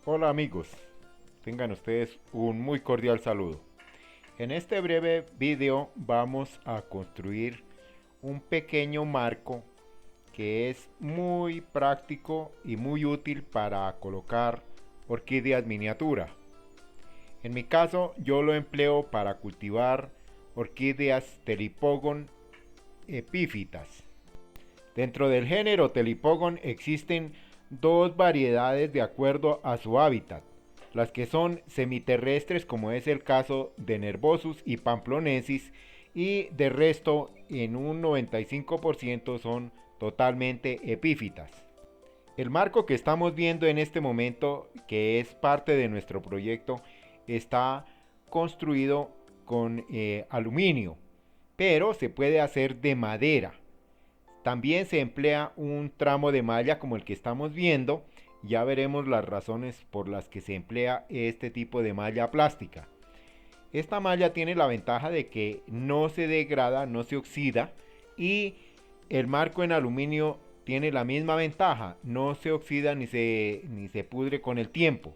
Hola amigos, tengan ustedes un muy cordial saludo. En este breve video vamos a construir un pequeño marco que es muy práctico y muy útil para colocar orquídeas miniatura. En mi caso yo lo empleo para cultivar orquídeas Telepogon epífitas. Dentro del género Telepogon existen dos variedades de acuerdo a su hábitat, las que son semiterrestres como es el caso de Nervosus y Pamplonensis, y de resto en un 95% son totalmente epífitas. El marco que estamos viendo en este momento, que es parte de nuestro proyecto, está construido con aluminio, pero se puede hacer de madera. También se emplea un tramo de malla como el que estamos viendo. Ya veremos las razones por las que se emplea este tipo de malla plástica. Esta malla tiene la ventaja de que no se degrada, no se oxida, y el marco en aluminio tiene la misma ventaja, no se oxida ni se pudre con el tiempo.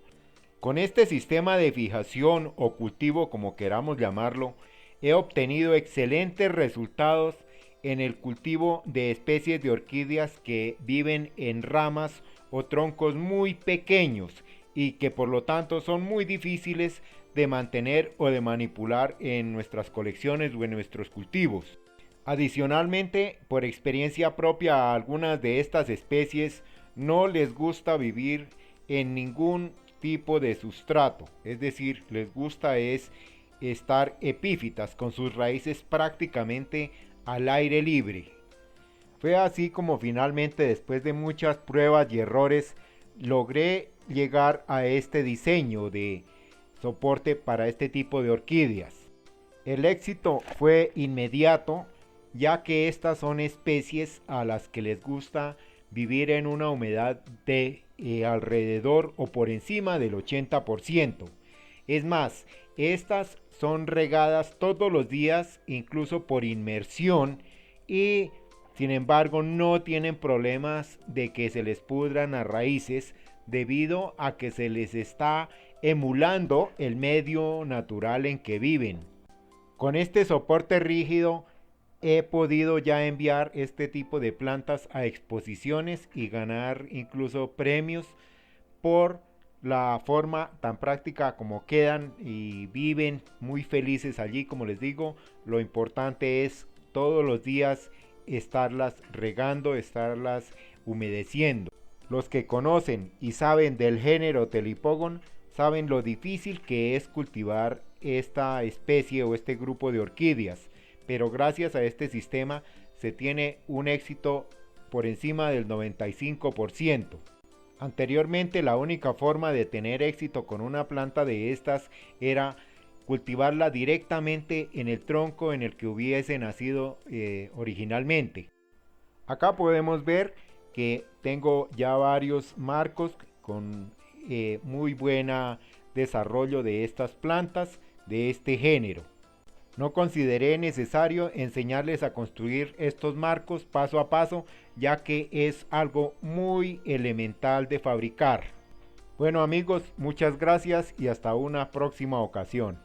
Con este sistema de fijación o cultivo, como queramos llamarlo, he obtenido excelentes resultados en el cultivo de especies de orquídeas que viven en ramas o troncos muy pequeños y que por lo tanto son muy difíciles de mantener o de manipular en nuestras colecciones o en nuestros cultivos. Adicionalmente, por experiencia propia, a algunas de estas especies no les gusta vivir en ningún tipo de sustrato, es decir, les gusta es estar epífitas con sus raíces prácticamente al aire libre. Fue así como finalmente, después de muchas pruebas y errores, logré llegar a este diseño de soporte para este tipo de orquídeas. El éxito fue inmediato, ya que estas son especies a las que les gusta vivir en una humedad de alrededor o por encima del 80%. Es más, estas son regadas todos los días, incluso por inmersión, y sin embargo no tienen problemas de que se les pudran a raíces debido a que se les está emulando el medio natural en que viven. Con este soporte rígido he podido ya enviar este tipo de plantas a exposiciones y ganar incluso premios por la forma tan práctica como quedan y viven muy felices allí. Como les digo, lo importante es todos los días estarlas regando, estarlas humedeciendo. Los que conocen y saben del género Telepogon saben lo difícil que es cultivar esta especie o este grupo de orquídeas, pero gracias a este sistema se tiene un éxito por encima del 95%. Anteriormente la única forma de tener éxito con una planta de estas era cultivarla directamente en el tronco en el que hubiese nacido originalmente. Acá podemos ver que tengo ya varios marcos con muy buen desarrollo de estas plantas de este género. No consideré necesario enseñarles a construir estos marcos paso a paso, ya que es algo muy elemental de fabricar. Bueno amigos, muchas gracias y hasta una próxima ocasión.